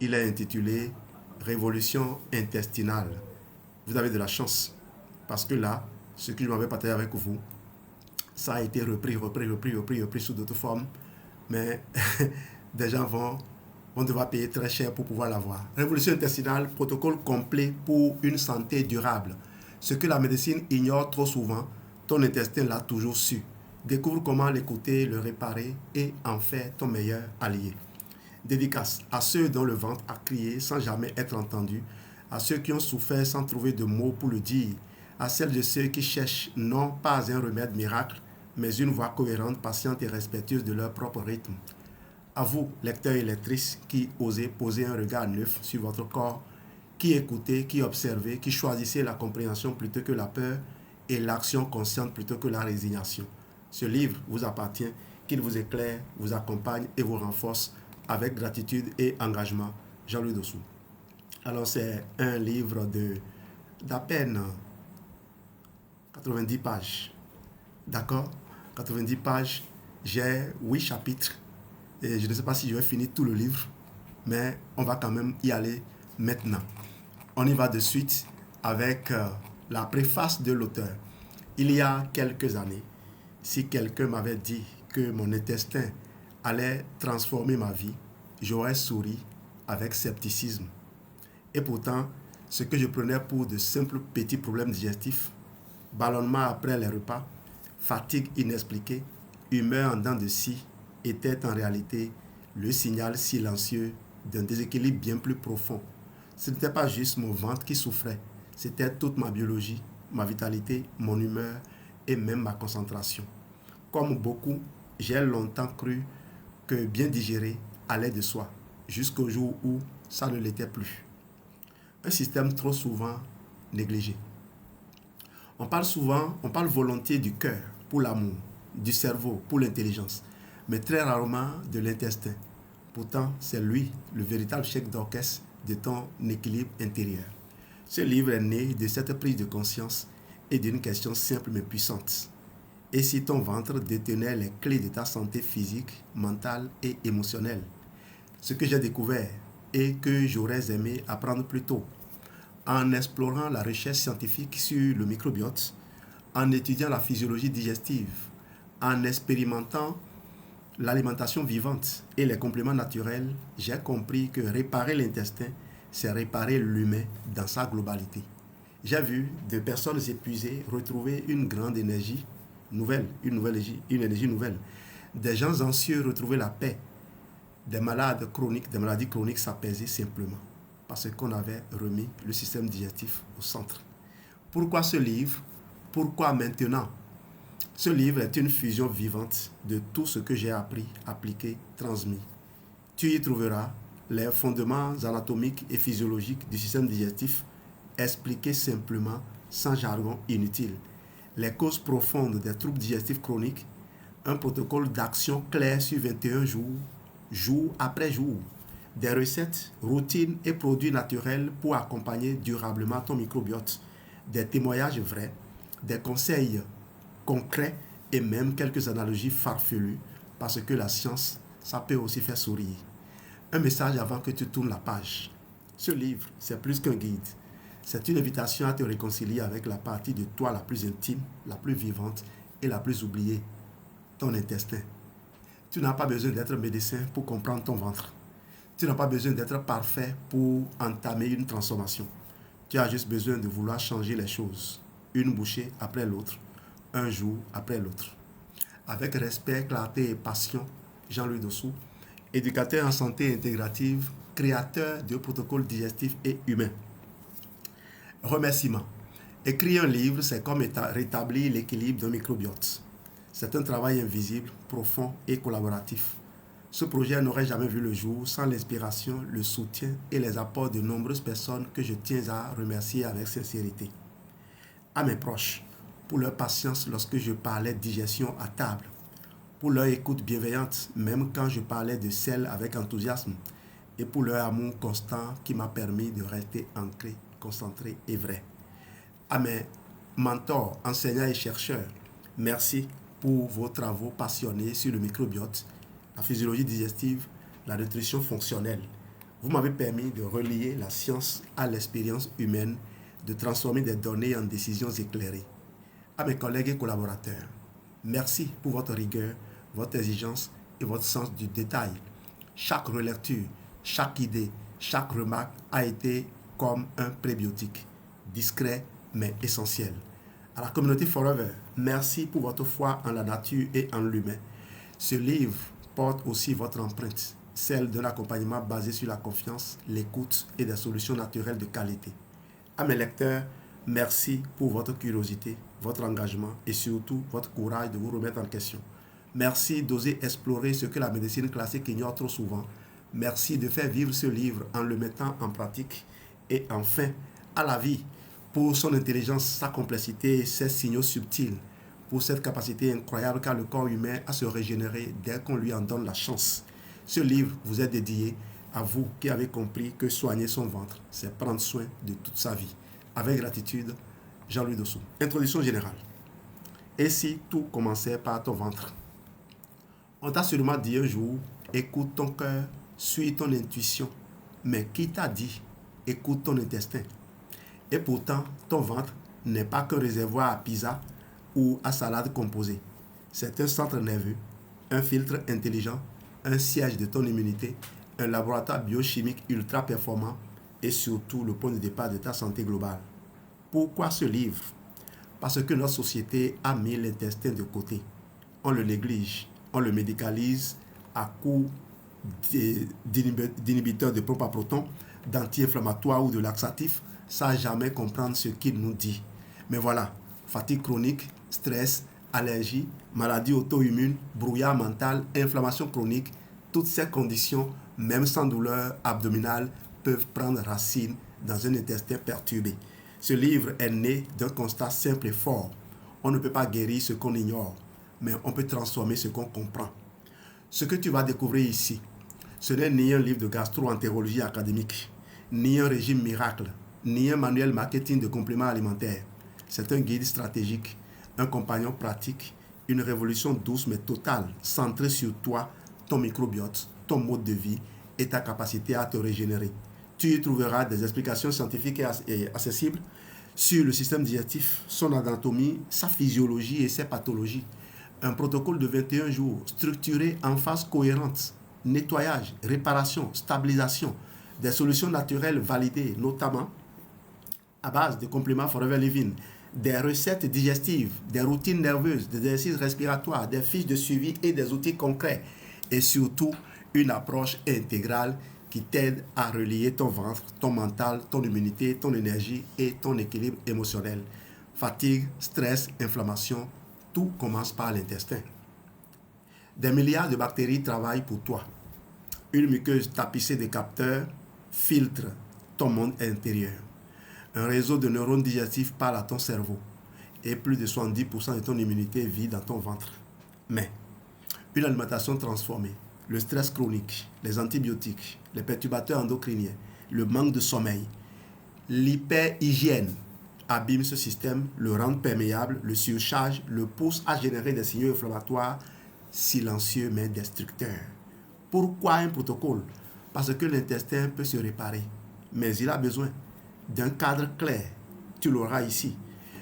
Il est intitulé Révolution intestinale. Vous avez de la chance parce que là, ce que je m'avais partagé avec vous, ça a été repris sous d'autres formes, mais des gens vont devoir payer très cher pour pouvoir l'avoir. Révolution intestinale, protocole complet pour une santé durable. Ce que la médecine ignore trop souvent, ton intestin l'a toujours su. Découvre comment l'écouter, le réparer et en faire ton meilleur allié. Dédicace à ceux dont le ventre a crié sans jamais être entendu, à ceux qui ont souffert sans trouver de mots pour le dire, à celles de ceux qui cherchent non pas un remède miracle, mais une voix cohérente, patiente et respectueuse de leur propre rythme. À vous, lecteurs et lectrices, qui osez poser un regard neuf sur votre corps, qui écoutez, qui observez, qui choisissez la compréhension plutôt que la peur et l'action consciente plutôt que la résignation. Ce livre vous appartient, qu'il vous éclaire, vous accompagne et vous renforce avec gratitude et engagement. Jean-Louis Dossou. Alors c'est un livre d'à peine 90 pages. D'accord? 90 pages. J'ai 8 chapitres. Et je ne sais pas si je vais finir tout le livre, mais on va quand même y aller maintenant. On y va de suite avec la préface de l'auteur. Il y a quelques années, si quelqu'un m'avait dit que mon intestin allait transformer ma vie, j'aurais souri avec scepticisme. Et pourtant, ce que je prenais pour de simples petits problèmes digestifs, ballonnement après les repas, fatigue inexpliquée, humeur en dents de scie, était en réalité le signal silencieux d'un déséquilibre bien plus profond. Ce n'était pas juste mon ventre qui souffrait, c'était toute ma biologie, ma vitalité, mon humeur et même ma concentration. Comme beaucoup, j'ai longtemps cru que bien digérer allait de soi, jusqu'au jour où ça ne l'était plus. Un système trop souvent négligé. On parle volontiers du cœur pour l'amour, du cerveau pour l'intelligence, mais très rarement de l'intestin. Pourtant, c'est lui le véritable chef d'orchestre de ton équilibre intérieur. Ce livre est né de cette prise de conscience et d'une question simple mais puissante. Et si ton ventre détenait les clés de ta santé physique, mentale et émotionnelle? Ce que j'ai découvert et que j'aurais aimé apprendre plus tôt, en explorant la recherche scientifique sur le microbiote, en étudiant la physiologie digestive, en expérimentant l'alimentation vivante et les compléments naturels, j'ai compris que réparer l'intestin, c'est réparer l'humain dans sa globalité. J'ai vu des personnes épuisées retrouver une grande énergie nouvelle, une énergie nouvelle. Des gens anxieux retrouver la paix. Des maladies chroniques s'apaiser simplement parce qu'on avait remis le système digestif au centre. Pourquoi ce livre? Pourquoi maintenant? Ce livre est une fusion vivante de tout ce que j'ai appris, appliqué, transmis. Tu y trouveras les fondements anatomiques et physiologiques du système digestif expliqués simplement, sans jargon inutile. Les causes profondes des troubles digestifs chroniques, un protocole d'action clair sur 21 jours, jour après jour. Des recettes, routines et produits naturels pour accompagner durablement ton microbiote. Des témoignages vrais, des conseils concrets et même quelques analogies farfelues parce que la science, ça peut aussi faire sourire. Un message avant que tu tournes la page. Ce livre, c'est plus qu'un guide. C'est une invitation à te réconcilier avec la partie de toi la plus intime, la plus vivante et la plus oubliée, ton intestin. Tu n'as pas besoin d'être médecin pour comprendre ton ventre. Tu n'as pas besoin d'être parfait pour entamer une transformation. Tu as juste besoin de vouloir changer les choses, une bouchée après l'autre, un jour après l'autre. Avec respect, clarté et passion, Jean-Louis Dossou, éducateur en santé intégrative, créateur de protocoles digestifs et humains. Remerciements. Écrire un livre, c'est comme rétablir l'équilibre d'un microbiote. C'est un travail invisible, profond et collaboratif. Ce projet n'aurait jamais vu le jour sans l'inspiration, le soutien et les apports de nombreuses personnes que je tiens à remercier avec sincérité. À mes proches, pour leur patience lorsque je parlais de digestion à table, pour leur écoute bienveillante, même quand je parlais de sel avec enthousiasme, et pour leur amour constant qui m'a permis de rester ancré, concentré et vrai. À mes mentors, enseignants et chercheurs, merci pour vos travaux passionnés sur le microbiote, la physiologie digestive, la nutrition fonctionnelle. Vous m'avez permis de relier la science à l'expérience humaine, de transformer des données en décisions éclairées. À mes collègues et collaborateurs, merci pour votre rigueur, votre exigence et votre sens du détail. Chaque relecture, chaque idée, chaque remarque a été comme un prébiotique, discret mais essentiel. À la communauté Forever, merci pour votre foi en la nature et en l'humain. Ce livre porte aussi votre empreinte, celle d'un accompagnement basé sur la confiance, l'écoute et des solutions naturelles de qualité. À mes lecteurs, merci pour votre curiosité, votre engagement et surtout votre courage de vous remettre en question. Merci d'oser explorer ce que la médecine classique ignore trop souvent. Merci de faire vivre ce livre en le mettant en pratique. Et enfin, à la vie, pour son intelligence, sa complexité et ses signaux subtils, pour cette capacité incroyable qu'a le corps humain à se régénérer dès qu'on lui en donne la chance. Ce livre vous est dédié à vous qui avez compris que soigner son ventre, c'est prendre soin de toute sa vie. Avec gratitude, Jean-Louis Dossou. Introduction générale. Et si tout commençait par ton ventre? On t'a sûrement dit un jour, écoute ton cœur, suis ton intuition. Mais qui t'a dit, écoute ton intestin? Et pourtant, ton ventre n'est pas qu'un réservoir à pizza ou à salade composée. C'est un centre nerveux, un filtre intelligent, un siège de ton immunité, un laboratoire biochimique ultra performant et surtout le point de départ de ta santé globale. Pourquoi ce livre? Parce que notre société a mis l'intestin de côté. On le néglige, on le médicalise à coups d'inhibiteurs de pompe à protons, d'anti-inflammatoires ou de laxatifs, sans jamais comprendre ce qu'il nous dit. Mais voilà, fatigue chronique, stress, allergie, maladie auto-immune, brouillard mental, inflammation chronique, toutes ces conditions, même sans douleur abdominale, peuvent prendre racine dans un intestin perturbé. Ce livre est né d'un constat simple et fort. On ne peut pas guérir ce qu'on ignore, mais on peut transformer ce qu'on comprend. Ce que tu vas découvrir ici, ce n'est ni un livre de gastro-entérologie académique, ni un régime miracle, ni un manuel marketing de compléments alimentaires. C'est un guide stratégique, un compagnon pratique, une révolution douce mais totale, centrée sur toi, ton microbiote, ton mode de vie et ta capacité à te régénérer. Tu y trouveras des explications scientifiques et accessibles sur le système digestif, son anatomie, sa physiologie et ses pathologies. Un protocole de 21 jours structuré en phase cohérente, nettoyage, réparation, stabilisation, des solutions naturelles validées, notamment à base de compléments Forever Living, des recettes digestives, des routines nerveuses, des exercices respiratoires, des fiches de suivi et des outils concrets. Et surtout, une approche intégrale qui t'aide à relier ton ventre, ton mental, ton immunité, ton énergie et ton équilibre émotionnel. Fatigue, stress, inflammation, tout commence par l'intestin. Des milliards de bactéries travaillent pour toi. Une muqueuse tapissée de capteurs filtre ton monde intérieur. Un réseau de neurones digestifs parle à ton cerveau et plus de 70% de ton immunité vit dans ton ventre. Mais une alimentation transformée, le stress chronique, les antibiotiques, les perturbateurs endocriniens, le manque de sommeil, l'hyperhygiène abîme ce système, le rend perméable, le surcharge, le pousse à générer des signaux inflammatoires silencieux mais destructeurs. Pourquoi un protocole? Parce que l'intestin peut se réparer, mais il a besoin d'un cadre clair, tu l'auras ici,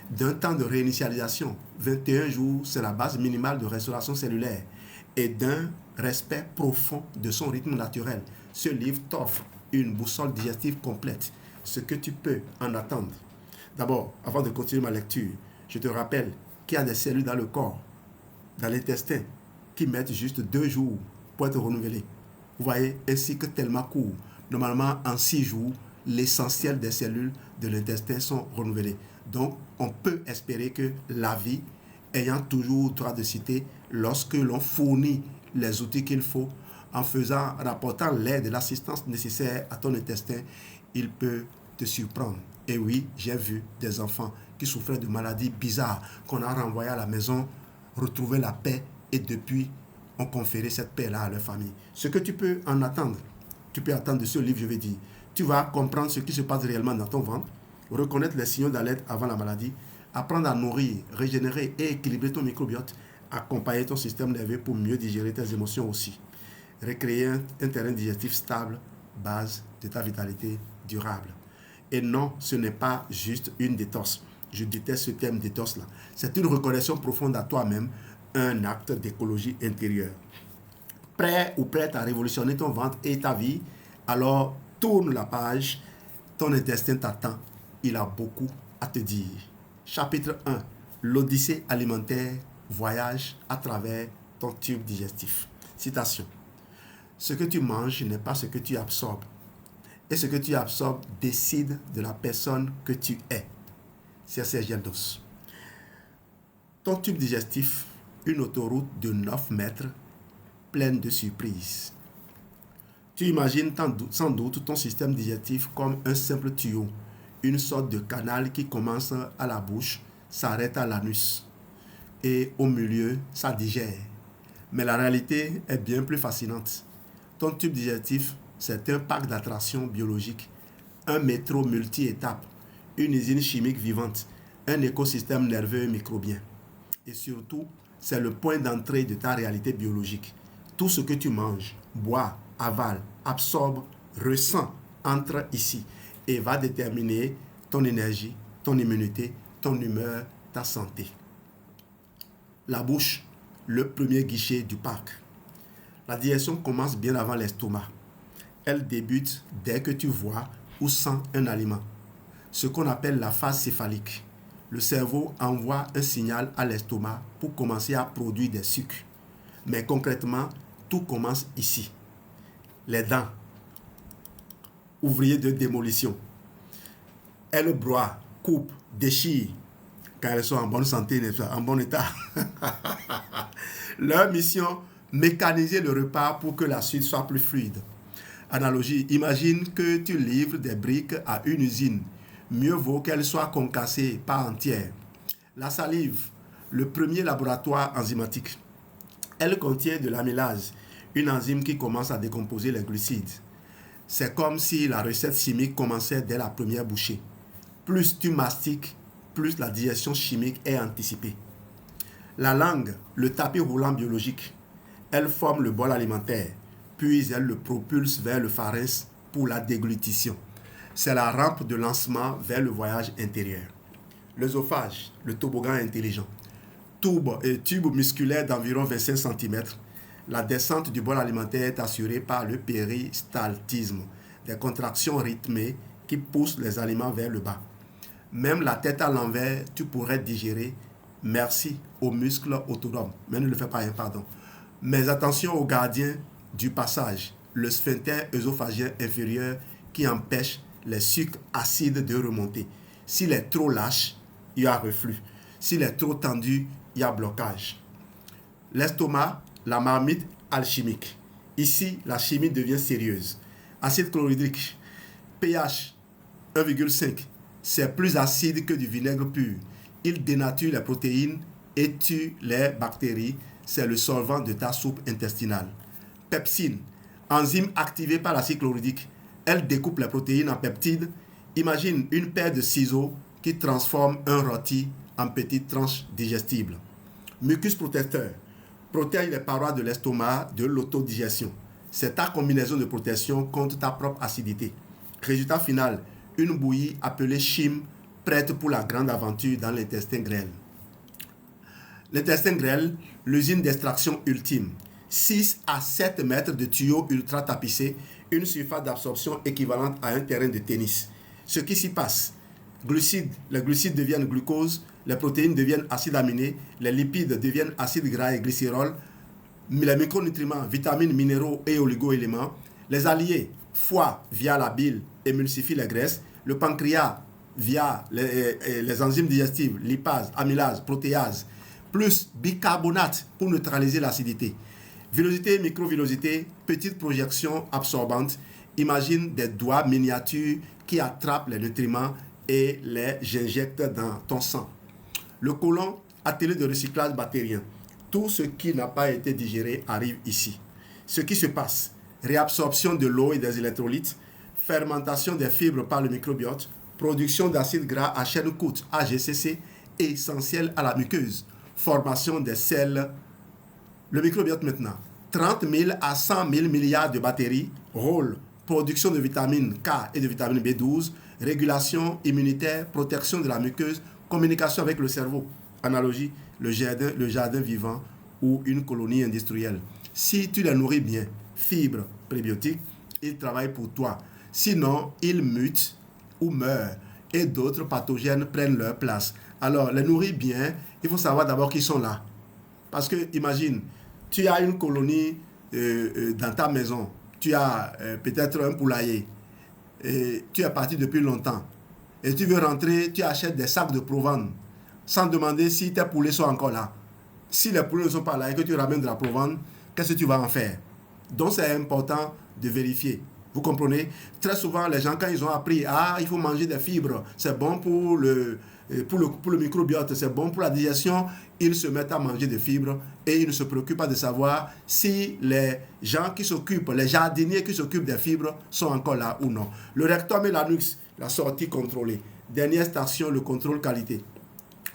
d'un temps de réinitialisation, 21 jours, c'est la base minimale de restauration cellulaire, et d'un respect profond de son rythme naturel. Ce livre t'offre une boussole digestive complète, ce que tu peux en attendre. D'abord, avant de continuer ma lecture, je te rappelle qu'il y a des cellules dans le corps, dans l'intestin, qui mettent juste 2 jours pour être renouvelées. Vous voyez, un cycle tellement court. Normalement, en 6 jours, l'essentiel des cellules de l'intestin sont renouvelées. Donc, on peut espérer que la vie, ayant toujours droit de citer, lorsque l'on fournit les outils qu'il faut, en apportant l'aide et l'assistance nécessaire à ton intestin, il peut te surprendre. Et oui, j'ai vu des enfants qui souffraient de maladies bizarres, qu'on a renvoyés à la maison, retrouver la paix, et depuis, ont conféré cette paix-là à leur famille. Ce que tu peux en attendre, tu peux attendre de ce livre, je vais dire. Tu vas comprendre ce qui se passe réellement dans ton ventre, reconnaître les signaux d'alerte avant la maladie, apprendre à nourrir, régénérer et équilibrer ton microbiote, accompagner ton système nerveux pour mieux digérer tes émotions aussi. Recréer un terrain digestif stable, base de ta vitalité durable. Et non, ce n'est pas juste une détox. Je déteste ce terme détox-là. C'est une reconnaissance profonde à toi-même, un acte d'écologie intérieure. Prêt ou prête à révolutionner ton ventre et ta vie, alors tourne la page. Ton intestin t'attend. Il a beaucoup à te dire. Chapitre 1. L'Odyssée alimentaire, voyage à travers ton tube digestif. Citation. Ce que tu manges n'est pas ce que tu absorbes. Et ce que tu absorbes décide de la personne que tu es. C'est Serge Dos. Ton tube digestif, une autoroute de 9 mètres pleine de surprises. Tu imagines sans doute ton système digestif comme un simple tuyau, une sorte de canal qui commence à la bouche, s'arrête à l'anus et au milieu, ça digère. Mais la réalité est bien plus fascinante. Ton tube digestif, c'est un parc d'attractions biologiques, un métro multi-étapes, une usine chimique vivante, un écosystème nerveux et microbien. Et surtout, c'est le point d'entrée de ta réalité biologique. Tout ce que tu manges, bois, avales, absorbes, ressens, entre ici et va déterminer ton énergie, ton immunité, ton humeur, ta santé. La bouche, le premier guichet du parc. La digestion commence bien avant l'estomac. Elle débute dès que tu vois ou sens un aliment. Ce qu'on appelle la phase céphalique. Le cerveau envoie un signal à l'estomac pour commencer à produire des sucres. Mais concrètement, tout commence ici. Les dents, ouvriers de démolition. Elles broient, coupent, déchirent, car elles sont en bonne santé, en bon état. Leur mission, mécaniser le repas pour que la suite soit plus fluide. Analogie, imagine que tu livres des briques à une usine. Mieux vaut qu'elles soient concassées, pas entières. La salive, le premier laboratoire enzymatique. Elle contient de l'amylase, une enzyme qui commence à décomposer les glucides. C'est comme si la recette chimique commençait dès la première bouchée. Plus tu mastiques, plus la digestion chimique est anticipée. La langue, le tapis roulant biologique. Elle forme le bol alimentaire, puis elle le propulse vers le pharynx pour la déglutition. C'est la rampe de lancement vers le voyage intérieur. L'œsophage, le toboggan intelligent. Tube musculaire d'environ 25 cm. La descente du bol alimentaire est assurée par le péristaltisme, des contractions rythmées qui poussent les aliments vers le bas. Même la tête à l'envers, tu pourrais digérer. Merci aux muscles autonomes. Mais ne le fais pas, pardon. Mais attention aux gardiens du passage, le sphincter œsophagien inférieur qui empêche les sucs acides de remonter. S'il est trop lâche, il y a reflux. S'il est trop tendu, il y a blocage. L'estomac, la marmite alchimique. Ici, la chimie devient sérieuse. Acide chlorhydrique, pH 1,5. C'est plus acide que du vinaigre pur. Il dénature les protéines et tue les bactéries. C'est le solvant de ta soupe intestinale. Pepsine, enzyme activée par l'acide chlorhydrique. Elle découpe les protéines en peptides. Imagine une paire de ciseaux qui transforme un rôti en petites tranches digestibles. Mucus protecteur, protège les parois de l'estomac de l'autodigestion. C'est ta combinaison de protection contre ta propre acidité. Résultat final, une bouillie appelée chyme, prête pour la grande aventure dans l'intestin grêle. L'intestin grêle, l'usine d'extraction ultime. 6 à 7 mètres de tuyaux ultra tapissés, une surface d'absorption équivalente à un terrain de tennis. Ce qui s'y passe, les glucides deviennent glucose, les protéines deviennent acides aminés, les lipides deviennent acides gras et glycérol, les micronutriments, vitamines, minéraux et oligo-éléments, les alliés, foie via la bile, émulsifient les graisses, le pancréas via les enzymes digestives, lipase, amylase, protéase, plus bicarbonate pour neutraliser l'acidité. Villosité, microvillosité, petite projection absorbante. Imagine des doigts miniatures qui attrapent les nutriments et les injectent dans ton sang. Le côlon, atelier de recyclage bactérien. Tout ce qui n'a pas été digéré arrive ici. Ce qui se passe, réabsorption de l'eau et des électrolytes, fermentation des fibres par le microbiote, production d'acides gras à chaîne courte, AGCC, essentiel à la muqueuse, formation des selles. Le microbiote maintenant, 30 000 à 100 000 milliards de bactéries, rôle production de vitamine K et de vitamine B12, régulation immunitaire, protection de la muqueuse, communication avec le cerveau. Analogie, le jardin vivant ou une colonie industrielle. Si tu les nourris bien, fibres, prébiotiques, ils travaillent pour toi. Sinon, ils mutent ou meurent et d'autres pathogènes prennent leur place. Alors, les nourrir bien, il faut savoir d'abord qu'ils sont là. Parce que, imagine, tu as une colonie dans ta maison, tu as peut-être un poulailler, et tu es parti depuis longtemps, et tu veux rentrer, tu achètes des sacs de provende, sans demander si tes poulets sont encore là. Si les poulets ne sont pas là et que tu ramènes de la provende, qu'est-ce que tu vas en faire? Donc, c'est important de vérifier. Vous comprenez? Très souvent, les gens, quand ils ont appris, il faut manger des fibres, c'est bon pour le microbiote, c'est bon pour la digestion, ils se mettent à manger des fibres et ils ne se préoccupent pas de savoir si les gens qui s'occupent, les jardiniers qui s'occupent des fibres sont encore là ou non. Le rectum et l'anus, la sortie contrôlée. Dernière station, le contrôle qualité.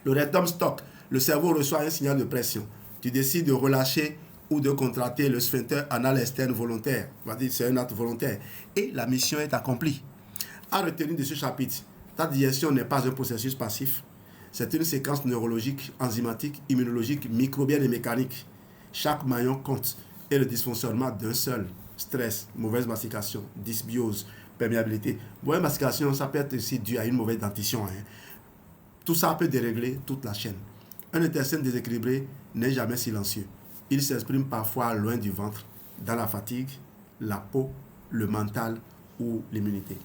Le rectum stocke, le cerveau reçoit un signal de pression. Tu décides de relâcher ou de contracter le sphincter anal externe volontaire. On va dire c'est un acte volontaire. Et la mission est accomplie. À retenir de ce chapitre, ta digestion n'est pas un processus passif. C'est une séquence neurologique, enzymatique, immunologique, microbienne et mécanique. Chaque maillon compte. Et le dysfonctionnement d'un seul, stress, mauvaise mastication, dysbiose, perméabilité. Mauvaise mastication, ça peut être aussi dû à une mauvaise dentition. Tout ça peut dérégler toute la chaîne. Un intestin déséquilibré n'est jamais silencieux. Il s'exprime parfois loin du ventre, dans la fatigue, la peau, le mental ou l'immunité.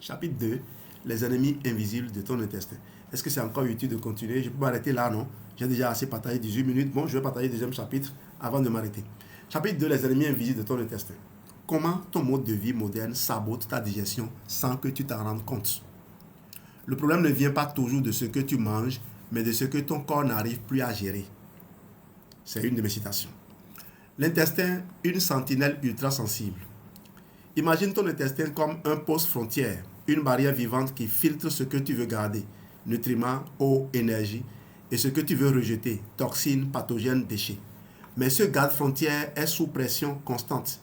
Chapitre 2. Les ennemis invisibles de ton intestin. Est-ce que c'est encore utile de continuer? Je peux m'arrêter là, non? J'ai déjà assez partagé 18 minutes. Bon, je vais partager le deuxième chapitre avant de m'arrêter. Chapitre 2. Les ennemis invisibles de ton intestin. Comment ton mode de vie moderne sabote ta digestion sans que tu t'en rendes compte? Le problème ne vient pas toujours de ce que tu manges, mais de ce que ton corps n'arrive plus à gérer. C'est une de mes citations. L'intestin, une sentinelle ultra sensible. Imagine ton intestin comme un poste frontière, une barrière vivante qui filtre ce que tu veux garder, nutriments, eau, énergie, et ce que tu veux rejeter, toxines, pathogènes, déchets. Mais ce garde-frontière est sous pression constante.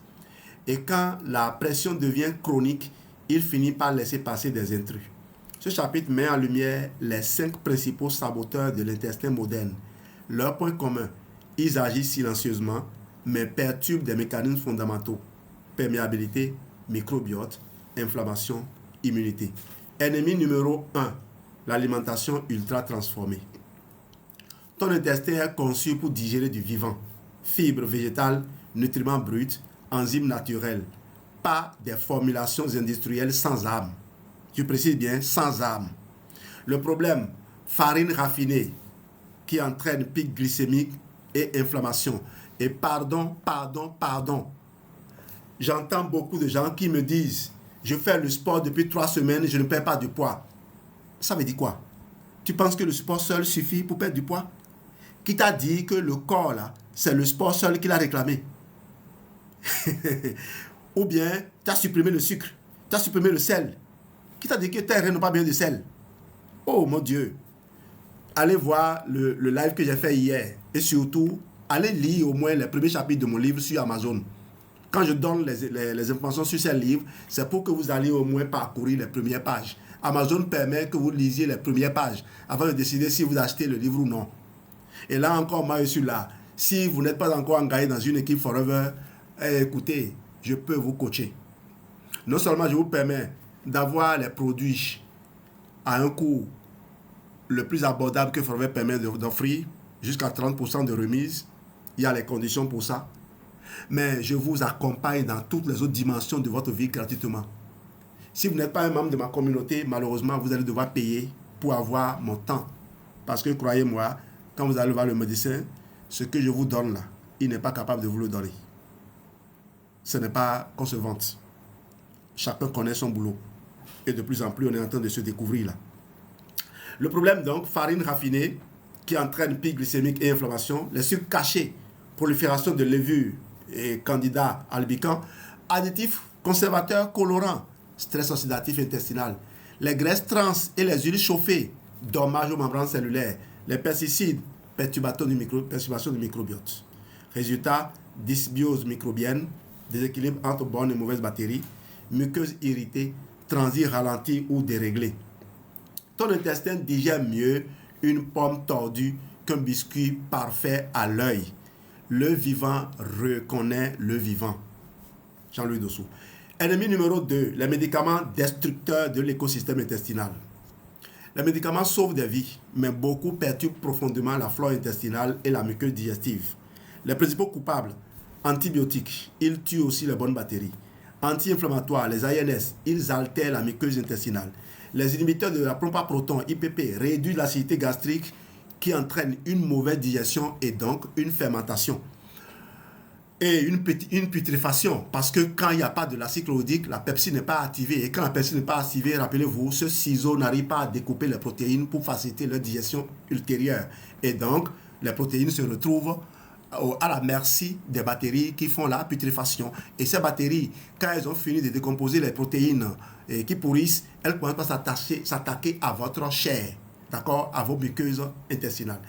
Et quand la pression devient chronique, il finit par laisser passer des intrus. Ce chapitre met en lumière les 5 principaux saboteurs de l'intestin moderne. Leur point commun, ils agissent silencieusement, mais perturbent des mécanismes fondamentaux. Perméabilité, microbiote, inflammation, immunité. Ennemi numéro 1, l'alimentation ultra transformée. Ton intestin est conçu pour digérer du vivant, fibres végétales, nutriments bruts, enzymes naturels, pas des formulations industrielles sans âme. Je précise bien, sans âme. Le problème, farine raffinée, qui entraîne pic glycémique et inflammation. Et pardon. J'entends beaucoup de gens qui me disent, je fais le sport depuis 3 semaines et je ne perds pas du poids. Ça veut dire quoi? Tu penses que le sport seul suffit pour perdre du poids? Qui t'a dit que le corps, là, c'est le sport seul qu'il a réclamé? Ou bien, tu as supprimé le sucre, tu as supprimé le sel. Qui t'a dit que tes reins n'ont pas bien de sel? Oh mon Dieu! Allez voir le live que j'ai fait hier. Et surtout, allez lire au moins les premiers chapitres de mon livre sur Amazon. Quand je donne les informations sur ces livres, c'est pour que vous alliez au moins parcourir les premières pages. Amazon permet que vous lisiez les premières pages avant de décider si vous achetez le livre ou non. Et là encore, moi je suis là. Si vous n'êtes pas encore engagé dans une équipe Forever, écoutez, je peux vous coacher. Non seulement je vous permets d'avoir les produits à un coût le plus abordable que Forever permet d'offrir, jusqu'à 30% de remise. Il y a les conditions pour ça. Mais je vous accompagne dans toutes les autres dimensions de votre vie gratuitement. Si vous n'êtes pas un membre de ma communauté, malheureusement, vous allez devoir payer pour avoir mon temps. Parce que croyez-moi, quand vous allez voir le médecin, ce que je vous donne là, il n'est pas capable de vous le donner. Ce n'est pas qu'on se vante. Chacun connaît son boulot. Et de plus en plus, on est en train de se découvrir là. Le problème donc, farine raffinée qui entraîne pic glycémique et inflammation, les sucres cachés, prolifération de levures et candidats albicans, additifs, conservateurs, colorants, stress oxydatif intestinal, les graisses trans et les huiles chauffées, dommage aux membranes cellulaires, les pesticides, perturbation du microbiote. Résultat, dysbiose microbienne, déséquilibre entre bonne et mauvaise batterie, muqueuse irritée, transit ralenti ou déréglé. Ton intestin digère mieux une pomme tordue qu'un biscuit parfait à l'œil. Le vivant reconnaît le vivant. Jean-Louis Dessous. Ennemi numéro 2, les médicaments destructeurs de l'écosystème intestinal. Les médicaments sauvent des vies, mais beaucoup perturbent profondément la flore intestinale et la muqueuse digestive. Les principaux coupables, antibiotiques, ils tuent aussi les bonnes bactéries. Anti-inflammatoires, les ANS, ils altèrent la muqueuse intestinale. Les inhibiteurs de la pompe à protons, IPP, réduisent l'acidité gastrique qui entraîne une mauvaise digestion et donc une fermentation. Et une putréfaction, parce que quand il n'y a pas de l'acide chlorhydrique, la pepsine n'est pas activée. Et quand la pepsine n'est pas activée, rappelez-vous, ce ciseau n'arrive pas à découper les protéines pour faciliter leur digestion ultérieure. Et donc, les protéines se retrouvent à la merci des bactéries qui font la putréfaction. Et ces bactéries, quand elles ont fini de décomposer les protéines qui pourrissent, elles commencent à s'attaquer à votre chair, d'accord, à vos muqueuses intestinales.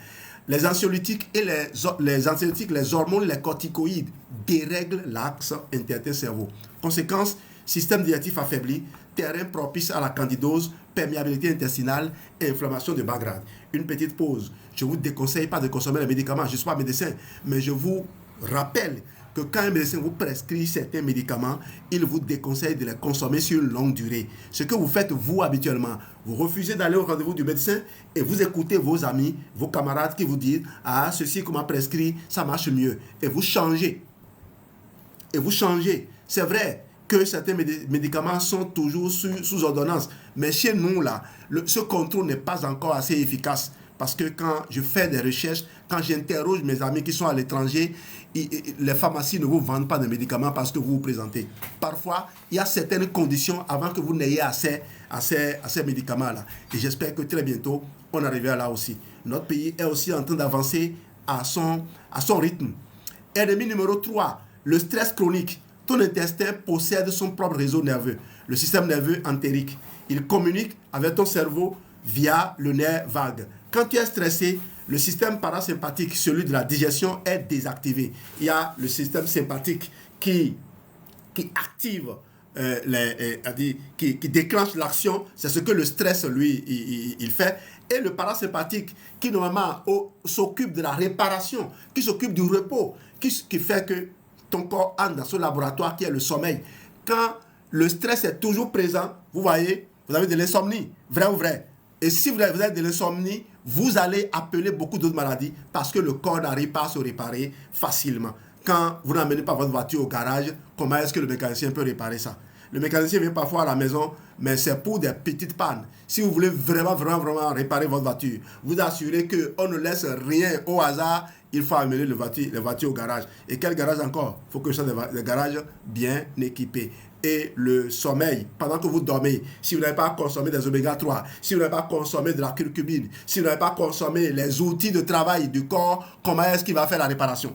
Les anxiolytiques et les hormones, les corticoïdes dérèglent l'axe intestin-cerveau. Conséquence, système digestif affaibli, terrain propice à la candidose, perméabilité intestinale et inflammation de bas grade. Une petite pause. Je ne vous déconseille pas de consommer les médicaments. Je ne suis pas médecin, mais je vous rappelle que quand un médecin vous prescrit certains médicaments, il vous déconseille de les consommer sur une longue durée. Ce que vous faites, vous, habituellement, vous refusez d'aller au rendez-vous du médecin et vous écoutez vos amis, vos camarades qui vous disent « Ah, ceci qu'on m'a prescrit, ça marche mieux. » Et vous changez. C'est vrai que certains médicaments sont toujours sous ordonnance. Mais chez nous, là, ce contrôle n'est pas encore assez efficace. Parce que quand je fais des recherches, quand j'interroge mes amis qui sont à l'étranger, les pharmacies ne vous vendent pas de médicaments parce que vous vous présentez. Parfois, il y a certaines conditions avant que vous n'ayez accès à ces médicaments-là. Et j'espère que très bientôt, on arrivera là aussi. Notre pays est aussi en train d'avancer à son rythme. Ennemi numéro 3, le stress chronique. Ton intestin possède son propre réseau nerveux, le système nerveux entérique. Il communique avec ton cerveau via le nerf vague. Quand tu es stressé, le système parasympathique, celui de la digestion, est désactivé. Il y a le système sympathique qui active, qui déclenche l'action. C'est ce que le stress, lui, il fait. Et le parasympathique, qui normalement s'occupe de la réparation, qui s'occupe du repos, qui fait que ton corps entre dans ce laboratoire qui est le sommeil. Quand le stress est toujours présent, vous voyez, vous avez de l'insomnie, vrai ou vrai. Et si vous avez de l'insomnie, vous allez appeler beaucoup d'autres maladies parce que le corps n'arrive pas à se réparer facilement. Quand vous n'amenez pas votre voiture au garage, comment est-ce que le mécanicien peut réparer ça? Le mécanicien vient parfois à la maison, mais c'est pour des petites pannes. Si vous voulez vraiment réparer votre voiture, vous assurez qu'on ne laisse rien au hasard. Il faut amener les voitures au garage. Et quel garage encore? Il faut que ce soit des garages bien équipés. Et le sommeil, pendant que vous dormez, si vous n'avez pas consommé des oméga 3, si vous n'avez pas consommé de la curcumine, si vous n'avez pas consommé les outils de travail du corps, comment est-ce qu'il va faire la réparation?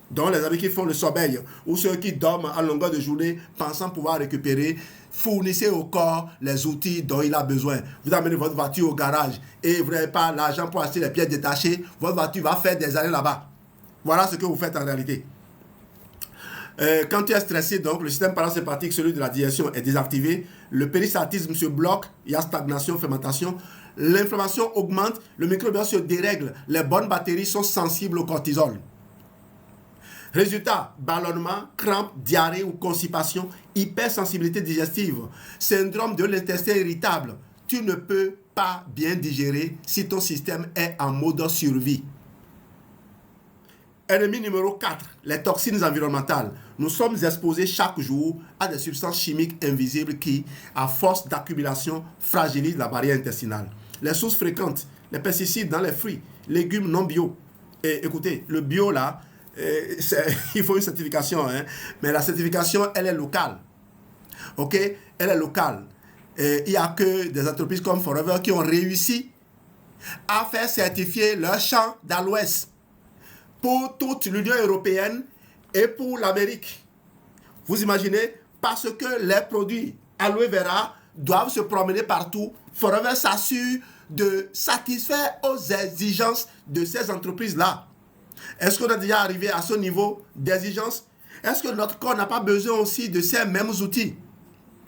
Donc les amis qui font le sommeil ou ceux qui dorment à longueur de journée pensant pouvoir récupérer, fournissez au corps les outils dont il a besoin. Vous amenez votre voiture au garage et vous n'avez pas l'argent pour acheter les pièces détachées, votre voiture va faire des années là-bas. Voilà ce que vous faites en réalité. Quand tu es stressé, donc le système parasympathique, celui de la digestion, est désactivé, le péristaltisme se bloque, il y a stagnation, fermentation, l'inflammation augmente, le microbiome se dérègle, les bonnes bactéries sont sensibles au cortisol. Résultat, ballonnement, crampes, diarrhée ou constipation, hypersensibilité digestive, syndrome de l'intestin irritable. Tu ne peux pas bien digérer si ton système est en mode survie. Ennemi numéro 4, les toxines environnementales. Nous sommes exposés chaque jour à des substances chimiques invisibles qui, à force d'accumulation, fragilisent la barrière intestinale. Les sources fréquentes, les pesticides dans les fruits, légumes non bio. Et écoutez, le bio là, il faut une certification, hein, mais la certification, elle est locale. Ok? Elle est locale. Il n'y a que des entreprises comme Forever qui ont réussi à faire certifier leur champ d'aloès pour toute l'Union européenne et pour l'Amérique. Vous imaginez? Parce que les produits aloe vera doivent se promener partout. Forever s'assure de satisfaire aux exigences de ces entreprises-là. Est-ce qu'on est déjà arrivé à ce niveau d'exigence? Est-ce que notre corps n'a pas besoin aussi de ces mêmes outils?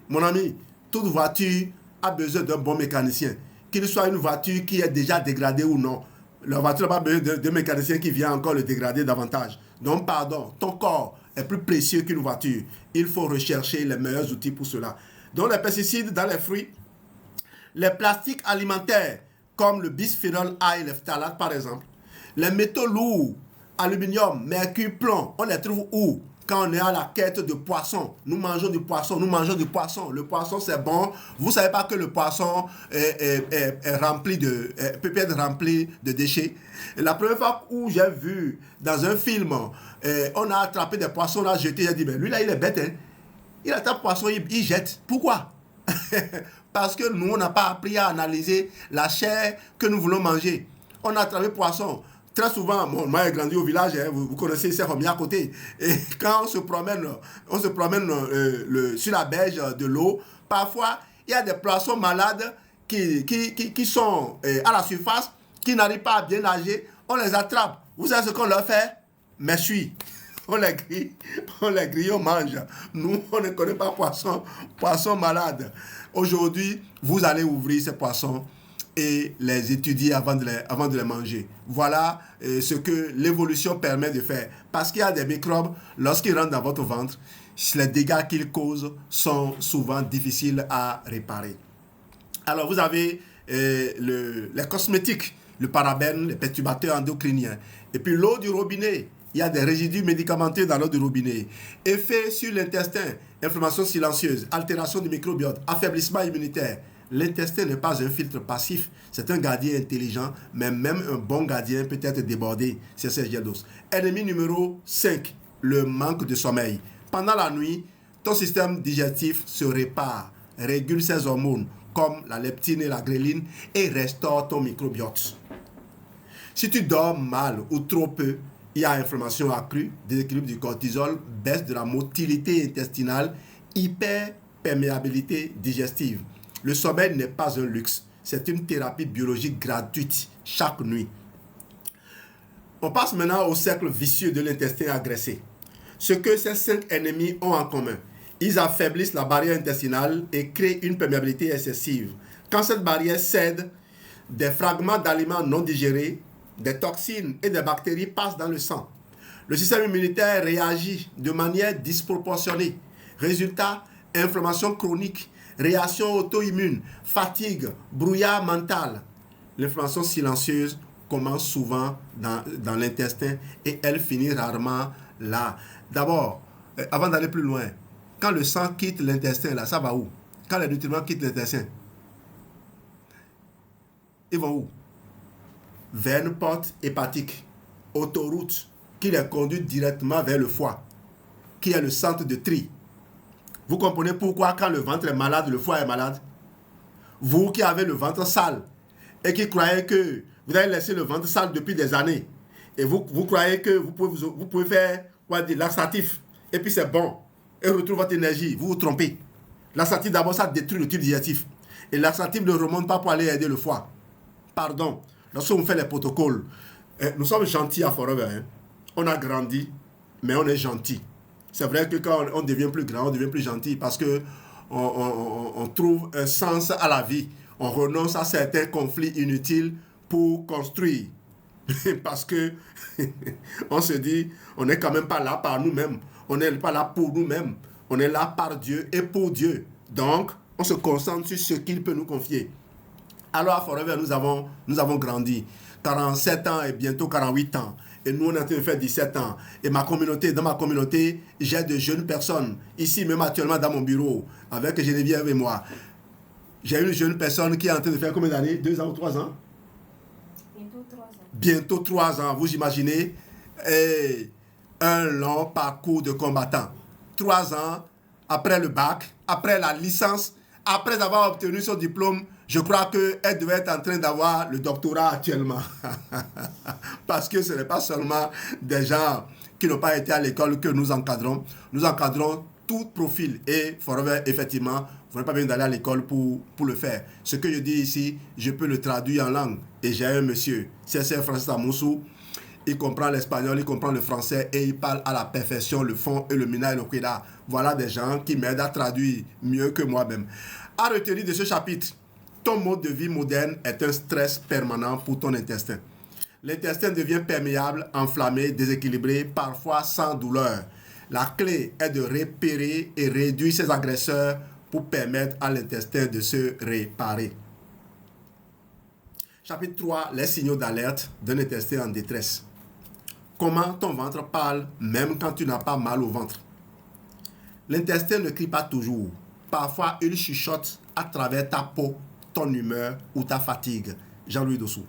Mon ami, toute voiture a besoin d'un bon mécanicien. Qu'il soit une voiture qui est déjà dégradée ou non. La voiture n'a pas besoin d'un mécanicien qui vient encore le dégrader davantage. Donc, pardon, ton corps est plus précieux qu'une voiture. Il faut rechercher les meilleurs outils pour cela. Donc, les pesticides dans les fruits, les plastiques alimentaires, comme le bisphénol A et les phtalates, par exemple, les métaux lourds, aluminium, mercure, plomb, on les trouve où? Quand on est à la quête de poisson, nous mangeons du poisson, nous mangeons du poisson. Le poisson, c'est bon. Vous ne savez pas que le poisson est rempli peut être rempli de déchets. Et la première fois où j'ai vu dans un film, on a attrapé des poissons, on a jeté, j'ai dit, mais lui là, il est bête. Hein? Il attrape poisson, il jette. Pourquoi? Parce que nous, on n'a pas appris à analyser la chair que nous voulons manger. On a attrapé poisson. Très souvent, moi j'ai grandi au village, hein, vous connaissez Saint-Romy à côté. Et quand on se promène sur la berge de l'eau, parfois il y a des poissons malades qui sont à la surface, qui n'arrivent pas à bien nager. On les attrape. Vous savez ce qu'on leur fait? Mais suis. On les grille, on mange. Nous, on ne connaît pas poisson malade. Aujourd'hui, vous allez ouvrir ces poissons et les étudier avant de les manger. Voilà ce que l'évolution permet de faire. Parce qu'il y a des microbes, lorsqu'ils rentrent dans votre ventre, les dégâts qu'ils causent sont souvent difficiles à réparer. Alors, vous avez les cosmétiques, le parabène, les perturbateurs endocriniens. Et puis l'eau du robinet. Il y a des résidus médicamenteux dans l'eau du robinet. Effet sur l'intestin, inflammation silencieuse, altération du microbiote, affaiblissement immunitaire. L'intestin n'est pas un filtre passif, c'est un gardien intelligent, mais même un bon gardien peut être débordé. C'est ce jet d'os. Ennemi numéro 5, le manque de sommeil. Pendant la nuit, ton système digestif se répare, régule ses hormones, comme la leptine et la gréline, et restaure ton microbiote. Si tu dors mal ou trop peu, il y a inflammation accrue, déséquilibre du cortisol, baisse de la motilité intestinale, hyperperméabilité digestive. Le sommeil n'est pas un luxe, c'est une thérapie biologique gratuite chaque nuit. On passe maintenant au cercle vicieux de l'intestin agressé. Ce que ces 5 ennemis ont en commun, ils affaiblissent la barrière intestinale et créent une perméabilité excessive. Quand cette barrière cède, des fragments d'aliments non digérés, des toxines et des bactéries passent dans le sang. Le système immunitaire réagit de manière disproportionnée. Résultat, inflammation chronique, réaction auto-immune, fatigue, brouillard mental. L'inflammation silencieuse commence souvent dans l'intestin et elle finit rarement là. D'abord, avant d'aller plus loin, quand le sang quitte l'intestin, là, ça va où? Quand les nutriments quittent l'intestin, ils vont où? Vers une porte hépatique, autoroute, qui les conduit directement vers le foie, qui est le centre de tri. Vous comprenez pourquoi quand le ventre est malade, le foie est malade? Vous qui avez le ventre sale et qui croyez que vous avez laissé le ventre sale depuis des années et vous croyez que vous pouvez faire laxatif et puis c'est bon et retrouver votre énergie, vous vous trompez. Laxatif d'abord ça détruit le tube digestif et laxatif ne remonte pas pour aller aider le foie. Pardon. Lorsqu'on fait les protocoles, nous sommes gentils à Forever. Hein? On a grandi, mais on est gentil. C'est vrai que quand on devient plus grand, on devient plus gentil parce que on trouve un sens à la vie. On renonce à certains conflits inutiles pour construire. Parce que on se dit, on n'est quand même pas là par nous-mêmes. On n'est pas là pour nous-mêmes. On est là par Dieu et pour Dieu. Donc, on se concentre sur ce qu'il peut nous confier. Alors à Forever, nous avons grandi. 47 ans et bientôt 48 ans. Et nous, on est en train de faire 17 ans. Et dans ma communauté, j'ai de jeunes personnes. Ici, même actuellement dans mon bureau, avec Geneviève et moi. J'ai une jeune personne qui est en train de faire combien d'années? 2 ans ou 3 ans? Bientôt 3 ans. Bientôt 3 ans, vous imaginez? Et un long parcours de combattant. 3 ans après le bac, après la licence, après avoir obtenu son diplôme, je crois qu'elle devait être en train d'avoir le doctorat actuellement. Parce que ce n'est pas seulement des gens qui n'ont pas été à l'école que nous encadrons. Nous encadrons tout profil. Et Forever, effectivement, vous n'avez pas besoin d'aller à l'école pour le faire. Ce que je dis ici, je peux le traduire en langue. Et j'ai un monsieur, c'est Francis Amoussou. Il comprend l'espagnol, il comprend le français et il parle à la perfection le fond et le mina et le quida. Voilà des gens qui m'aident à traduire mieux que moi-même. À retenir de ce chapitre, ton mode de vie moderne est un stress permanent pour ton intestin. L'intestin devient perméable, enflammé, déséquilibré, parfois sans douleur. La clé est de repérer et réduire ces agresseurs pour permettre à l'intestin de se réparer. Chapitre 3, les signaux d'alerte d'un intestin en détresse. Comment ton ventre parle même quand tu n'as pas mal au ventre. L'intestin ne crie pas toujours. Parfois, il chuchote à travers ta peau, ton humeur ou ta fatigue. Jean-Louis Dossou.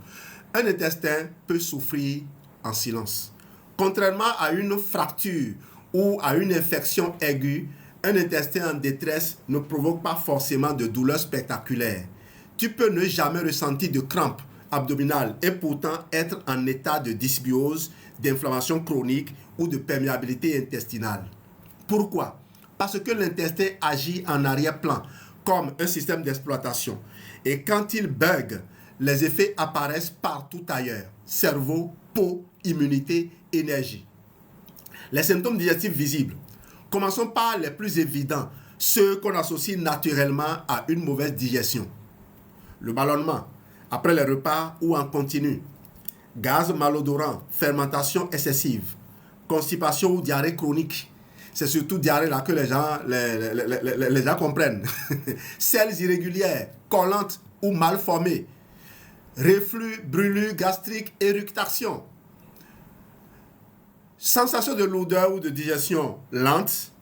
Un intestin peut souffrir en silence. Contrairement à une fracture ou à une infection aiguë, un intestin en détresse ne provoque pas forcément de douleurs spectaculaires. Tu peux ne jamais ressentir de crampes abdominales et pourtant être en état de dysbiose, d'inflammation chronique ou de perméabilité intestinale. Pourquoi? Parce que l'intestin agit en arrière-plan comme un système d'exploitation. Et quand il bug, les effets apparaissent partout ailleurs. Cerveau, peau, immunité, énergie. Les symptômes digestifs visibles. Commençons par les plus évidents, ceux qu'on associe naturellement à une mauvaise digestion. Le ballonnement, après les repas ou en continu. Gaz malodorant, fermentation excessive, constipation ou diarrhée chronique. C'est surtout diarrhée là que les gens comprennent. Selles irrégulières, collantes ou mal formées. Reflux, brûlure gastrique, éructation. Sensation de lourdeur ou de digestion lente,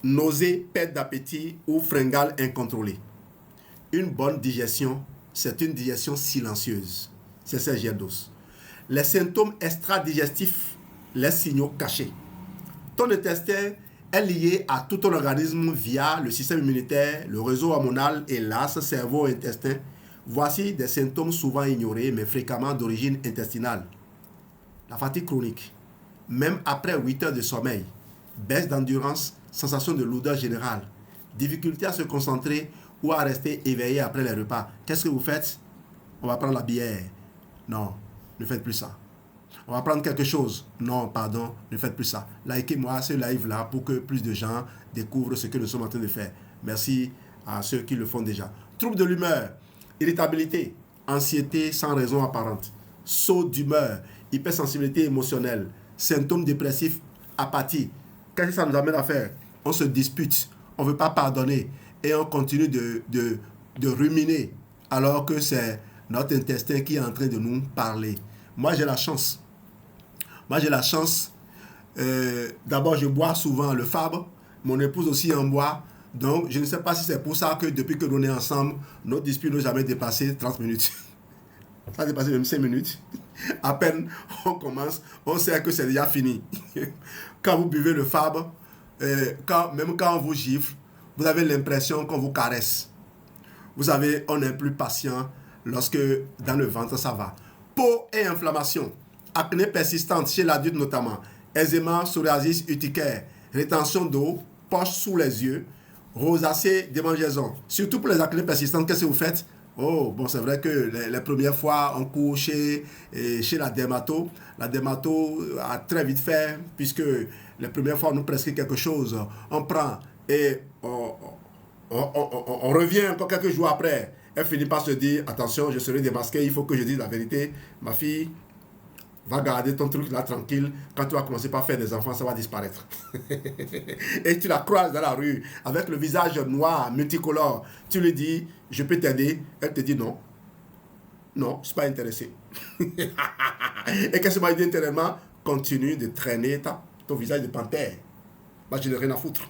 nausée, perte d'appétit ou fringale incontrôlée. Une bonne digestion, c'est une digestion silencieuse. C'est ce jet d'os. Les symptômes extra-digestifs, les signaux cachés. Ton intestin est lié à tout ton organisme via le système immunitaire, le réseau hormonal et l'axe cerveau-intestin. Voici des symptômes souvent ignorés mais fréquemment d'origine intestinale. La fatigue chronique, même après 8 heures de sommeil, baisse d'endurance, sensation de lourdeur générale, difficulté à se concentrer ou à rester éveillé après les repas. Qu'est-ce que vous faites? On va prendre la bière. Non, ne faites plus ça. On va prendre quelque chose. Non, pardon, ne faites plus ça. Likez-moi ce live-là pour que plus de gens découvrent ce que nous sommes en train de faire. Merci à ceux qui le font déjà. Troubles de l'humeur, irritabilité, anxiété sans raison apparente, saut d'humeur, hypersensibilité émotionnelle, symptômes dépressifs, apathie. Qu'est-ce que ça nous amène à faire? On se dispute, on ne veut pas pardonner et on continue de ruminer alors que c'est notre intestin qui est en train de nous parler. Moi, j'ai la chance. D'abord, je bois souvent le Fabre. Mon épouse aussi en boit. Donc, je ne sais pas si c'est pour ça que depuis que l'on est ensemble, nos disputes n'ont jamais dépassé 30 minutes. Ça a dépassé même 5 minutes. À peine on commence, on sait que c'est déjà fini. Quand vous buvez le Fabre, même quand on vous gifle, vous avez l'impression qu'on vous caresse. Vous savez, on est plus patient lorsque dans le ventre ça va. Peau et inflammation, acné persistante chez l'adulte notamment, eczéma, psoriasis urticaire, rétention d'eau, poche sous les yeux, rosacée, démangeaison. Surtout pour les acnés persistantes, qu'est-ce que vous faites? Oh, bon, c'est vrai que les premières fois, on court chez la dermato. La dermato a très vite fait, puisque les premières fois, on nous prescrit quelque chose. On prend et on revient encore quelques jours après. Elle finit par se dire, attention, je serai démasqué, il faut que je dise la vérité. Ma fille, va garder ton truc là tranquille. Quand tu vas commencer par faire des enfants, ça va disparaître. Et tu la croises dans la rue avec le visage noir, multicolore. Tu lui dis, je peux t'aider. Elle te dit non. Non, je ne suis pas intéressé. Et qu'est-ce que m'a dit intérieurement? Continue de traîner ton visage de panthère. Moi, je n'ai rien à foutre.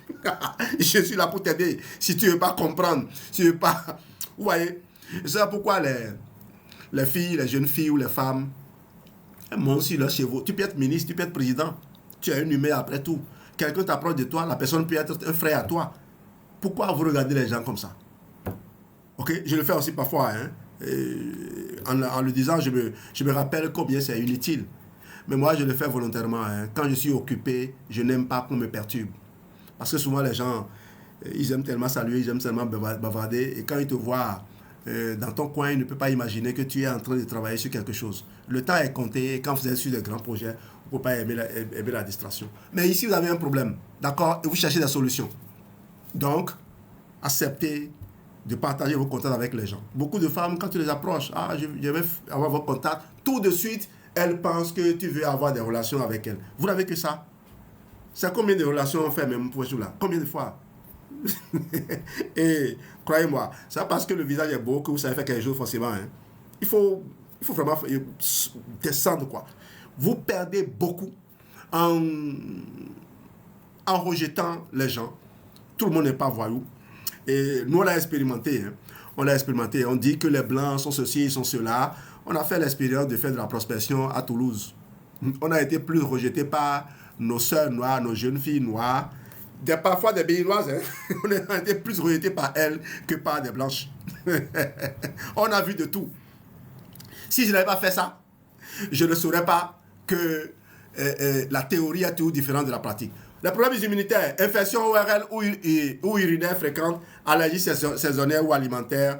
Je suis là pour t'aider. Si tu ne veux pas comprendre, si tu ne veux pas... Vous voyez, c'est pourquoi les filles, les jeunes filles ou les femmes, moi aussi, leurs chevaux. Tu peux être ministre, tu peux être président. Tu as une humeur après tout. Quelqu'un t'approche de toi, la personne peut être un frère à toi. Pourquoi vous regardez les gens comme ça? Ok, je le fais aussi parfois. Hein? En le disant, je me rappelle combien c'est inutile. Mais moi, je le fais volontairement. Hein? Quand je suis occupé, je n'aime pas qu'on me perturbe. Parce que souvent, les gens, ils aiment tellement saluer, ils aiment tellement bavarder. Et quand ils te voient dans ton coin, il ne peut pas imaginer que tu es en train de travailler sur quelque chose. Le temps est compté et quand vous êtes sur des grands projets, vous ne pouvez pas aimer la distraction. Mais ici, vous avez un problème, d'accord? Et vous cherchez des solutions. Donc, acceptez de partager vos contacts avec les gens. Beaucoup de femmes, quand tu les approches, je vais avoir vos contacts, tout de suite, elles pensent que tu veux avoir des relations avec elles. Vous n'avez que ça. C'est combien de relations on fait même pour là? Combien de fois? Et croyez-moi, c'est parce que le visage est beau que vous savez faire quelque chose forcément. Hein. Il faut vraiment descendre quoi. Vous perdez beaucoup en rejetant les gens. Tout le monde n'est pas voyou. Et nous, on l'a expérimenté. Hein. On l'a expérimenté. On dit que les Blancs sont ceci, ils sont cela. On a fait l'expérience de faire de la prospection à Toulouse. On a été plus rejetés par nos sœurs noires, nos jeunes filles noires. Parfois des béninoises. Hein. On a été plus rejetés par elles que par des blanches. On a vu de tout. Si je n'avais pas fait ça, je ne saurais pas que la théorie est toujours différente de la pratique. Les problèmes immunitaires, infection ORL ou urinaire fréquente, allergie saisonnière ou alimentaire,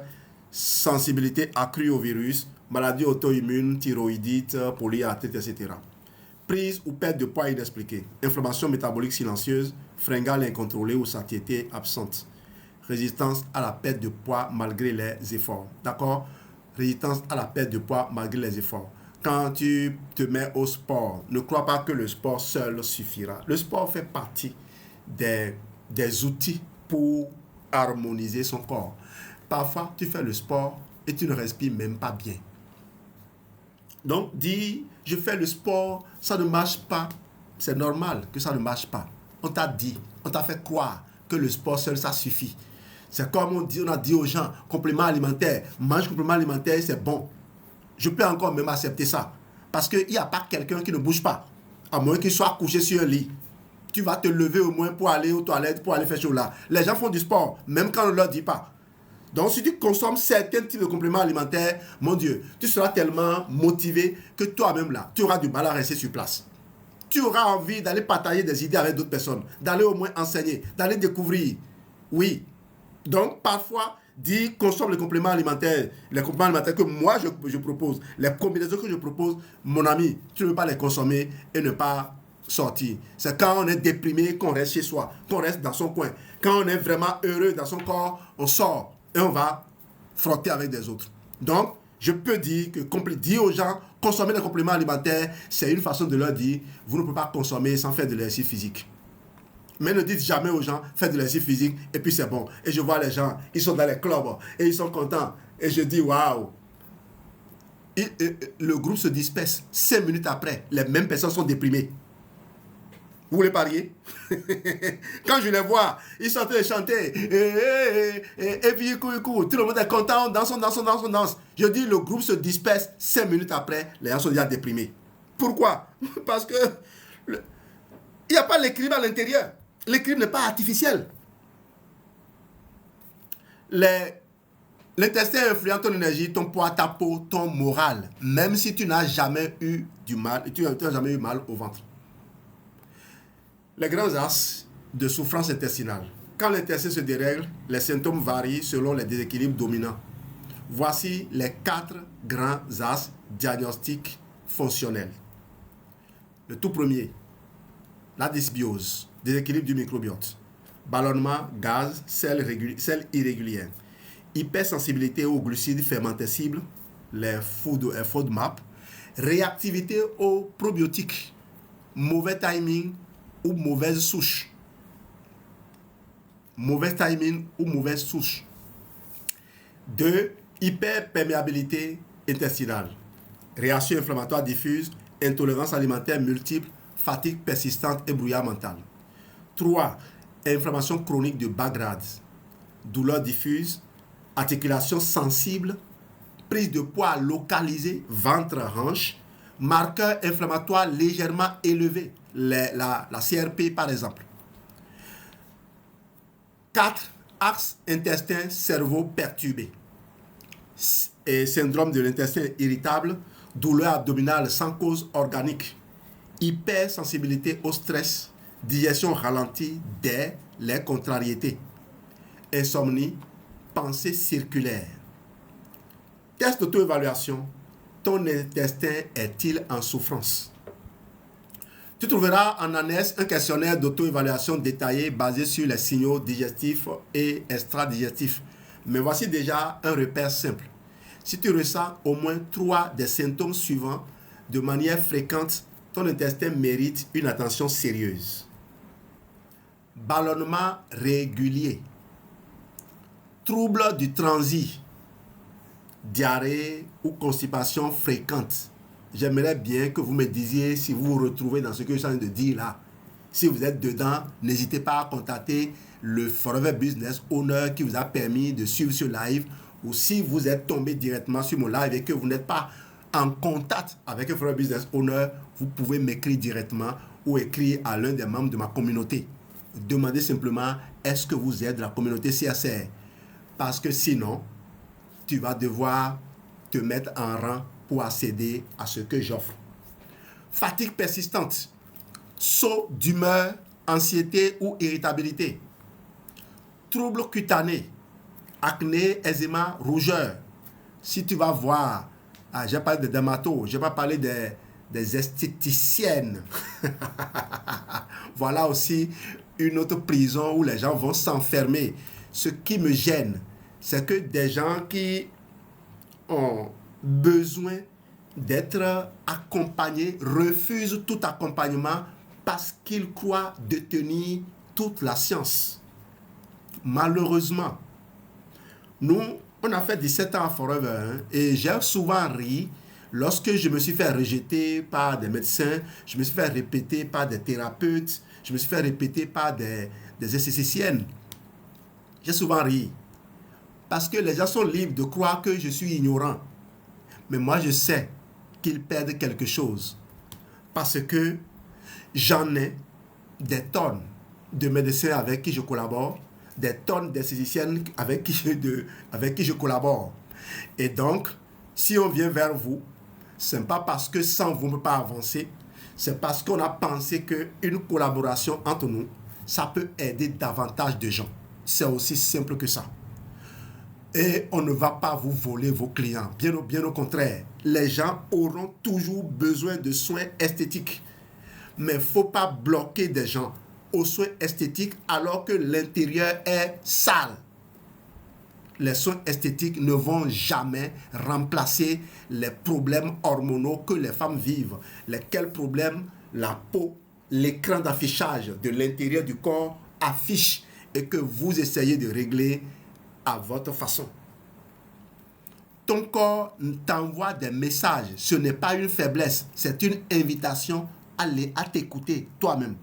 sensibilité accrue au virus, maladie auto-immune, thyroïdite, polyarthrite, etc. Prise ou perte de poids inexpliquée, inflammation métabolique silencieuse, fringale incontrôlée ou satiété absente, résistance à la perte de poids malgré les efforts. D'accord? Résistance à la perte de poids malgré les efforts. Quand tu te mets au sport, ne crois pas que le sport seul suffira. Le sport fait partie des outils pour harmoniser son corps. Parfois, tu fais le sport et tu ne respires même pas bien. Donc, dis, je fais le sport, ça ne marche pas. C'est normal que ça ne marche pas. On t'a dit, on t'a fait croire que le sport seul, ça suffit. C'est comme on a dit aux gens, complément alimentaire, mange complément alimentaire, c'est bon. Je peux encore même accepter ça. Parce qu'il n'y a pas quelqu'un qui ne bouge pas. À moins qu'il soit couché sur un lit. Tu vas te lever au moins pour aller aux toilettes, pour aller faire chose là. Les gens font du sport, même quand on ne leur dit pas. Donc, si tu consommes certains types de compléments alimentaires, mon Dieu, tu seras tellement motivé que toi-même là, tu auras du mal à rester sur place. Tu auras envie d'aller partager des idées avec d'autres personnes, d'aller au moins enseigner, d'aller découvrir. Oui. Donc, parfois, dis, consomme les compléments alimentaires que moi je propose, les combinaisons que je propose, mon ami, tu ne veux pas les consommer et ne pas sortir. C'est quand on est déprimé qu'on reste chez soi, qu'on reste dans son coin. Quand on est vraiment heureux dans son corps, on sort et on va frotter avec des autres. Donc, je peux dire dire aux gens, consommer les compléments alimentaires, c'est une façon de leur dire, vous ne pouvez pas consommer sans faire de l'exercice physique. Mais ne dites jamais aux gens, faites de l'exercice physique et puis c'est bon. Et je vois les gens, ils sont dans les clubs et ils sont contents. Et je dis, waouh. Le groupe se disperse. 5 minutes après, les mêmes personnes sont déprimées. Vous voulez parier? Quand je les vois, ils sont en train de chanter. Et puis ils courent. Tout le monde est content, on danse. Je dis, le groupe se disperse. 5 minutes après, les gens sont déjà déprimés. Pourquoi? Parce que il n'y a pas l'équilibre à l'intérieur. L'équilibre n'est pas artificiel. L'intestin influence ton énergie, ton poids, ta peau, ton moral. Même si tu n'as jamais eu du mal, tu n'as jamais eu mal au ventre. Les grands axes de souffrance intestinale. Quand l'intestin se dérègle, les symptômes varient selon les déséquilibres dominants. Voici les 4 grands axes diagnostiques fonctionnels. Le tout premier, la dysbiose, déséquilibre du microbiote, ballonnement, gaz, sel irrégulière, hypersensibilité aux glucides fermentescibles, les FODMAP, réactivité aux probiotiques, mauvais timing ou mauvaise souche. Mauvais timing ou mauvaise souche. 2. Hyperperméabilité intestinale, réaction inflammatoire diffuse, intolérance alimentaire multiple, fatigue persistante et brouillard mental. 3. Inflammation chronique de bas grade, douleur diffuse, articulation sensible, prise de poids localisée, ventre-hanche, marqueur inflammatoire légèrement élevé, la CRP par exemple. 4. Axe intestin-cerveau perturbé, et syndrome de l'intestin irritable, douleur abdominale sans cause organique, hypersensibilité au stress, digestion ralentie dès les contrariétés, insomnie, pensée circulaire. Test d'auto-évaluation. Ton intestin est-il en souffrance? Tu trouveras en annexe un questionnaire d'auto-évaluation détaillé basé sur les signaux digestifs et extra-digestifs. Mais voici déjà un repère simple. Si tu ressens au moins 3 des symptômes suivants de manière fréquente, ton intestin mérite une attention sérieuse. Ballonnement régulier, trouble du transit, diarrhée ou constipation fréquente. J'aimerais bien que vous me disiez si vous vous retrouvez dans ce que je suis en train de dire là. Si vous êtes dedans, n'hésitez pas à contacter le Forever Business Owner qui vous a permis de suivre ce live. Ou si vous êtes tombé directement sur mon live et que vous n'êtes pas en contact avec le Forever Business Owner, vous pouvez m'écrire directement ou écrire à l'un des membres de ma communauté. Demandez simplement, est-ce que vous êtes de la communauté CSR? Parce que sinon, tu vas devoir te mettre en rang pour accéder à ce que j'offre. Fatigue persistante, saut d'humeur, anxiété ou irritabilité, troubles cutanés, acné, eczéma, rougeur. Si tu vas voir, j'ai parlé de dermato, je vais pas parler des esthéticiennes. Voilà aussi une autre prison où les gens vont s'enfermer. Ce qui me gêne, c'est que des gens qui ont besoin d'être accompagnés refusent tout accompagnement parce qu'ils croient détenir toute la science. Malheureusement, nous, on a fait 17 ans à Forever et j'ai souvent ri lorsque je me suis fait rejeter par des médecins, je me suis fait répéter par des thérapeutes, je me suis fait répéter par des esthéticiennes. J'ai souvent ri parce que les gens sont libres de croire que je suis ignorant. Mais moi, je sais qu'ils perdent quelque chose parce que j'en ai des tonnes de médecins avec qui je collabore, des tonnes d'esthéticiennes avec qui je collabore. Et donc, si on vient vers vous, ce n'est pas parce que sans vous, on ne peut pas avancer, c'est parce qu'on a pensé qu'une collaboration entre nous, ça peut aider davantage de gens. C'est aussi simple que ça. Et on ne va pas vous voler vos clients. Bien au contraire, les gens auront toujours besoin de soins esthétiques. Mais il ne faut pas bloquer des gens aux soins esthétiques alors que l'intérieur est sale. Les soins esthétiques ne vont jamais remplacer les problèmes hormonaux que les femmes vivent. Lesquels problèmes? La peau, l'écran d'affichage de l'intérieur du corps affiche et que vous essayez de régler à votre façon. Ton corps t'envoie des messages. Ce n'est pas une faiblesse, c'est une invitation à t'écouter toi-même.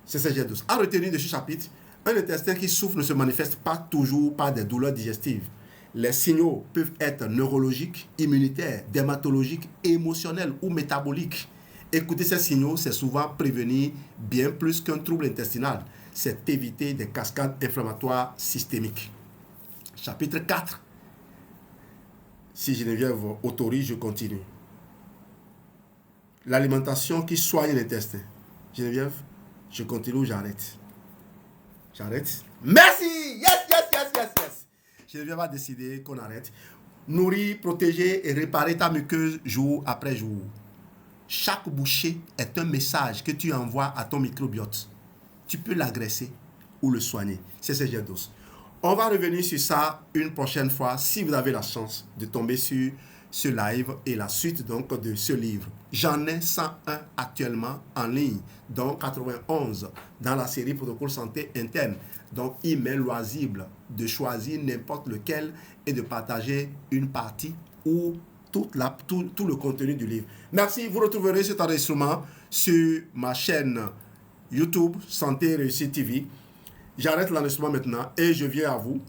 C'est ce que j'ai dit. À retenir de ce chapitre, un intestin qui souffre ne se manifeste pas toujours par des douleurs digestives. Les signaux peuvent être neurologiques, immunitaires, dermatologiques, émotionnels ou métaboliques. Écouter ces signaux, c'est souvent prévenir bien plus qu'un trouble intestinal. C'est éviter des cascades inflammatoires systémiques. Chapitre 4. Si Geneviève autorise, je continue. L'alimentation qui soigne l'intestin. Geneviève, je continue ou j'arrête? J'arrête? Merci! Yes! Geneviève va décider qu'on arrête. Nourrir, protéger et réparer ta muqueuse jour après jour. Chaque bouchée est un message que tu envoies à ton microbiote. Tu peux l'agresser ou le soigner. C'est ce GER12. On va revenir sur ça une prochaine fois si vous avez la chance de tomber sur ce live et la suite donc de ce livre. J'en ai 101 actuellement en ligne, dont 91 dans la série Protocole Santé Interne. Donc il m'est loisible de choisir n'importe lequel et de partager une partie ou tout le contenu du livre. Merci, vous retrouverez cet enregistrement sur ma chaîne YouTube Santé Réussite TV. J'arrête l'enregistrement maintenant et je viens à vous